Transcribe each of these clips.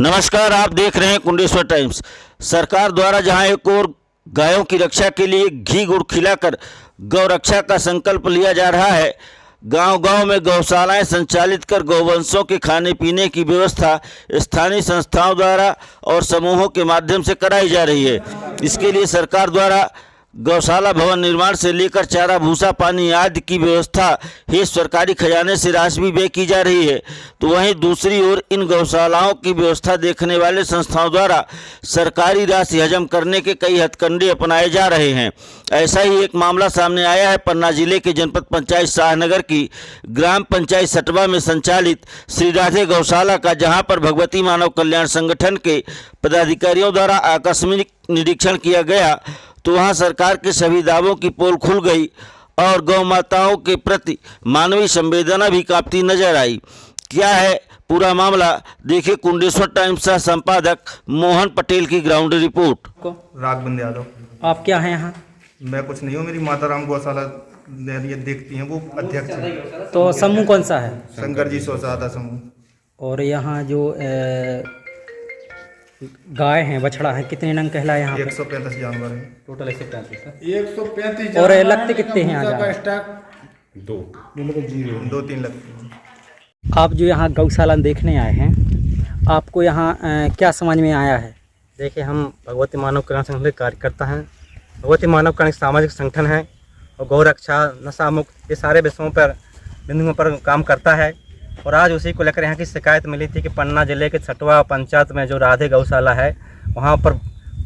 नमस्कार, आप देख रहे हैं कुंडेश्वर टाइम्स। सरकार द्वारा जहां एक ओर गायों की रक्षा के लिए घी गुड़ खिलाकर गौ रक्षा का संकल्प लिया जा रहा है, गांव-गांव में गौशालाएं संचालित कर गौवंशों के खाने पीने की व्यवस्था स्थानीय संस्थाओं द्वारा और समूहों के माध्यम से कराई जा रही है। इसके लिए सरकार द्वारा गौशाला भवन निर्माण से लेकर चारा भूसा पानी आदि की व्यवस्था ही सरकारी खजाने से राशि भी व्यय की जा रही है। तो वहीं दूसरी ओर इन गौशालाओं की व्यवस्था देखने वाले संस्थाओं द्वारा सरकारी राशि हजम करने के कई हथकंडे अपनाए जा रहे हैं। ऐसा ही एक मामला सामने आया है पन्ना जिले के जनपद पंचायत शाहनगर की ग्राम पंचायत सटवा में संचालित श्री राधे गौशाला का, जहां पर भगवती मानव कल्याण संगठन के पदाधिकारियों द्वारा आकस्मिक निरीक्षण किया गया तो वहां सरकार के सभी दावों की पोल खुल गई और गौ माताओं के प्रति मानवीय संवेदना भी कांपती नजर आई। क्या है पूरा मामला, देखिए कुंडेश्वर टाइम्स का संपादक मोहन पटेल की ग्राउंड रिपोर्ट। राघवेंद्र यादव। आप क्या हैं यहाँ? मैं कुछ नहीं हूँ, मेरी माता राम गौशाला ये देखती हैं, वो अध्यक्ष हैं। तो समूह कौन सा है? शंकर जी स्वसहायता समूह। और यहाँ जो गाय हैं, बछड़ा है, कितने नंग कहलाए यहाँ? 135 जानवर हैं टोटल 135 है। 135 और लगते कितने हैं यहाँ? दो 2-3 लगते हैं। आप जो यहाँ गौशाला देखने आए हैं, आपको यहाँ क्या समझ में आया है? देखिए, हम भगवती मानव कल्याण संगठन के कार्यकर्ता हैं। भगवती मानव कल्याण सामाजिक संगठन है और गौ रक्षा, नशा मुक्त, ये सारे विषयों पर बिंदुओं पर काम करता है। और आज उसी को लेकर यहाँ की शिकायत मिली थी कि पन्ना जिले के सटवा पंचायत में जो राधे गौशाला है, वहाँ पर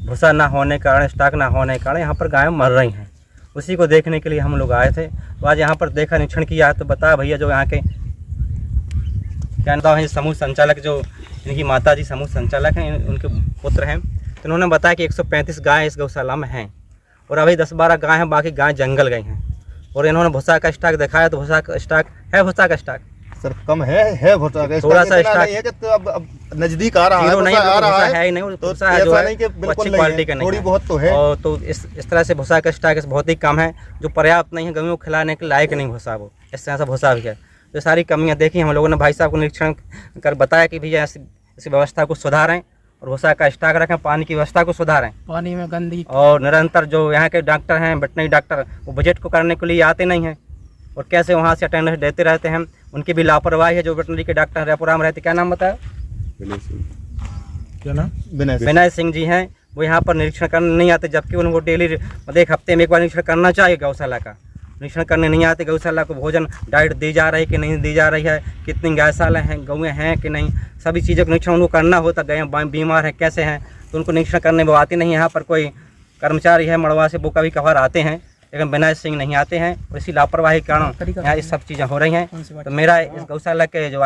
भूसा ना होने के कारण, स्टॉक ना होने के कारण यहाँ पर गायें मर रही हैं। उसी को देखने के लिए हम लोग आए थे। तो आज यहाँ पर देखा, निरीक्षण किया, तो बताया भैया जो यहाँ के क्या नाम है, समूह संचालक, जो इनकी माता जी समूह संचालक हैं, उनके पुत्र हैं, तो उन्होंने बताया कि 135 गाय इस गौशाला में हैं और अभी 10-12 गाय हैं, बाकी गाय जंगल गई हैं। और इन्होंने भूसा का स्टॉक दिखाया, तो भूसा का स्टॉक है, भूसा का स्टॉक सर कम है भुट्टा का थोड़ा सा स्टॉक है कि तो अब नजदीक आ रहा है, नहीं आ रहा है ही नहीं, तो भूसा है जो ऐसा है नहीं कि वो बिल्कुल अच्छी क्वालिटी का नहीं थोड़ी है। बहुत तो है। और तो इस तरह से भूसा का स्टॉक बहुत ही कम है, जो पर्याप्त नहीं है, गौओं को खिलाने के लायक नहीं भूसा, वो इस तरह से भूसा भी है। तो सारी कमियाँ देखी हम लोगों ने, भाई साहब को निरीक्षण कर बताया कि भैया इस व्यवस्था को सुधारें और भूसा का स्टॉक रखें, पानी की व्यवस्था को सुधारें, पानी में गंदगी, और निरंतर जो यहाँ के डॉक्टर हैं, वेटनरी डॉक्टर, वो बजट को करने के लिए आते नहीं हैं और कैसे वहाँ से अटेंडेंस देते रहते हैं। उनकी भी लापरवाही है। जो वेटनरी के डॉक्टर रायपुरा में रहते, क्या नाम बताया? क्या नाम? विनय सिंह जी हैं। वो यहाँ पर निरीक्षण करने नहीं आते, जबकि उनको डेली मतलब एक हफ्ते में एक बार निरीक्षण करना चाहिए गौशाला का। निरीक्षण करने नहीं आते। गौशाला को भोजन डाइट दी जा रही है कि नहीं दी जा रही है, कितनी गौशाला हैं, गौएँ हैं कि नहीं, सभी चीज़ों का निरीक्षण उनको करना होता। गए बीमार हैं, कैसे हैं, तो उनको निरीक्षण करने वो आते नहीं। यहाँ पर कोई कर्मचारी है मड़वा से, वो कभी कभार आते हैं, लेकिन विनय सिंह नहीं आते हैं। और इसी लापरवाही के कारण यहाँ ये सब चीज़ें हो रही हैं। तो मेरा इस गौशाला के जो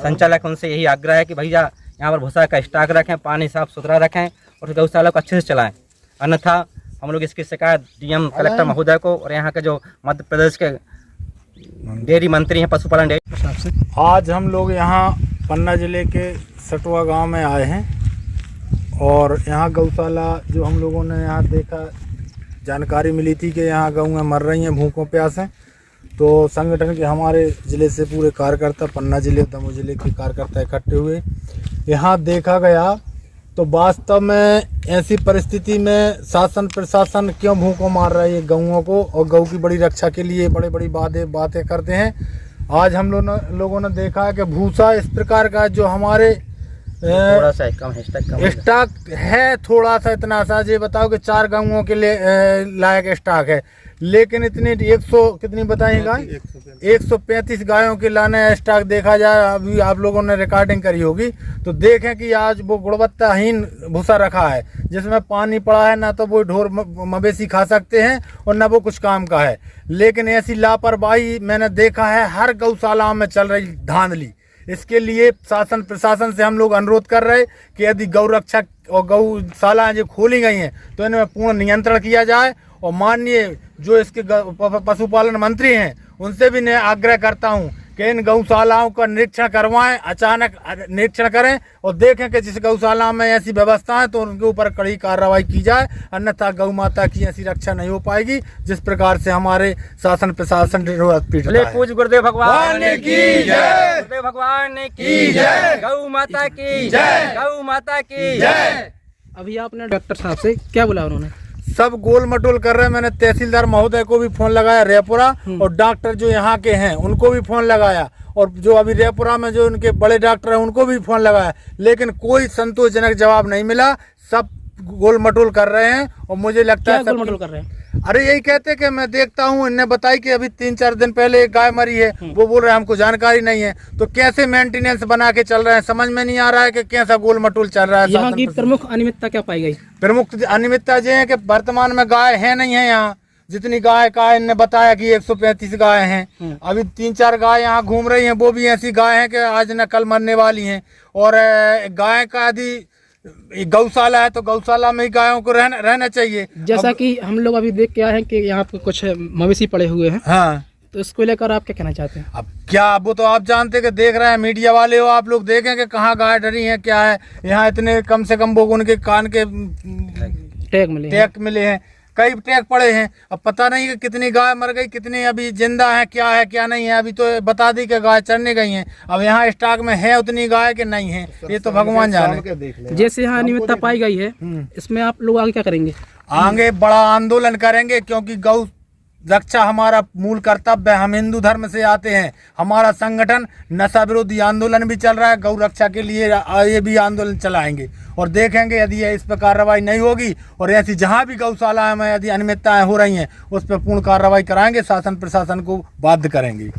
संचालक, उनसे यही आग्रह है कि भैया यहाँ पर भूसा का स्टॉक रखें, पानी साफ सुथरा रखें और गौशाला को अच्छे से चलाएं। अन्यथा हम लोग इसकी शिकायत डीएम कलेक्टर महोदय को और यहाँ के जो मध्य प्रदेश के डेयरी मंत्री हैं, पशुपालन डेयरी। आज हम लोग यहाँ पन्ना जिले के सटवा गांव में आए हैं और यहाँ गौशाला जो हम लोगों ने यहाँ देखा, जानकारी मिली थी कि यहाँ गौएं मर रही हैं भूखों प्यासे। तो संगठन के हमारे ज़िले से पूरे कार्यकर्ता, पन्ना जिले, दमोह जिले के कार्यकर्ता इकट्ठे हुए। यहाँ देखा गया तो वास्तव में ऐसी परिस्थिति में शासन प्रशासन क्यों भूखों मार रही है गौओं को, और गौ की बड़ी रक्षा के लिए बड़ी बड़ी बातें करते हैं। आज हम लोगों ने देखा है कि भूसा इस प्रकार का जो हमारे थोड़ा सा कम स्टॉक है, थोड़ा सा, इतना सा, ये बताओ कि 4 गाँवों के लिए लायक स्टॉक है, लेकिन इतनी 100 कितनी बताइएगा, 135 गायों के लाने स्टॉक देखा जाए। अभी आप लोगों ने रिकॉर्डिंग करी होगी तो देखें कि आज वो गुणवत्ताहीन भूसा रखा है, जिसमें पानी पड़ा है, ना तो वो ढोर मवेशी खा सकते हैं और ना वो कुछ काम का है। लेकिन ऐसी लापरवाही मैंने देखा है हर गौशाला में चल रही धांधली। इसके लिए शासन प्रशासन से हम लोग अनुरोध कर रहे कि यदि गौ रक्षा और गौशालाएं जो खोली गई हैं तो इनमें पूर्ण नियंत्रण किया जाए। और माननीय जो इसके पशुपालन मंत्री हैं, उनसे भी मैं आग्रह करता हूं कि इन गौशालाओं का निरीक्षण करवाएं, अचानक निरीक्षण करें और देखें कि जिस गौशाला में ऐसी व्यवस्था है तो उनके ऊपर कड़ी कार्रवाई की जाए, अन्यथा गौ माता की ऐसी रक्षा नहीं हो पाएगी जिस प्रकार से हमारे शासन प्रशासन पीट रहा है। पूज गुरुदेव भगवान की जय, गुरुदेव भगवान की जय, गौ माता की जय, गौ माता की जय। अभी आपने डॉक्टर साहब से क्या बोला उन्होंने? सब गोल मटोल कर रहे हैं। मैंने तहसीलदार महोदय को भी फोन लगाया रेपुरा, और डॉक्टर जो यहाँ के हैं उनको भी फोन लगाया, और जो अभी रेपुरा में जो उनके बड़े डॉक्टर हैं उनको भी फोन लगाया, लेकिन कोई संतोषजनक जवाब नहीं मिला। सब गोल मटोल कर रहे हैं और मुझे लगता है गोल मटोल कर रहे हैं? अरे यही कहते कि मैं देखता हूँ, इन्हें बताई कि अभी 3-4 दिन पहले एक गाय मरी है, वो बोल रहे हैं हमको जानकारी नहीं है। तो कैसे मेंटेनेंस बना के चल रहे हैं, समझ में नहीं आ रहा है कि कैसा गोल मटोल चल रहा है। यहाँ की प्रमुख अनियमितता क्या पाई गई? प्रमुख अनियमितता ये है कि वर्तमान में गाय है नहीं है यहाँ। जितनी गाय का इनने बताया कि 135 गाय हैं, अभी 3-4 गाय यहाँ घूम रही हैं, वो भी ऐसी गाय हैं कि आज न कल मरने वाली हैं। और गाय का यदि गौशाला है तो गौशाला में ही गायों को रहना चाहिए। जैसा कि हम लोग अभी देख के आए हैं कि यहाँ पे कुछ मवेशी पड़े हुए हैं, हाँ, तो इसको लेकर आप क्या कहना चाहते हैं? अब क्या, वो तो आप जानते कि देख रहे हैं, मीडिया वाले हो आप लोग, देखें कि कहाँ गाय डरी है, क्या है। यहाँ इतने कम से कम वो उनके कान के टैग मिले हैं, कई टैग पड़े हैं। अब पता नहीं कि कितनी गाय मर गई, कितनी अभी जिंदा है क्या नहीं है। अभी तो बता दी कि गाय चरने गई हैं, अब यहाँ स्टॉक में है उतनी गाय कि नहीं है, ये तो भगवान जाने। जैसे यहाँ अनियमितता पाई गई है, इसमें आप लोग आगे क्या करेंगे? आगे बड़ा आंदोलन करेंगे, क्योंकि गौ रक्षा हमारा मूल कर्तव्य है। हम हिंदू धर्म से आते हैं। हमारा संगठन नशा विरोधी आंदोलन भी चल रहा है, गौ रक्षा के लिए ये भी आंदोलन चलाएंगे और देखेंगे यदि इस पर कार्रवाई नहीं होगी और ऐसी जहां भी गौशाला में यदि अनियमितताएं हो रही हैं उस पर पूर्ण कार्रवाई कराएंगे, शासन प्रशासन को बाध्य करेंगे।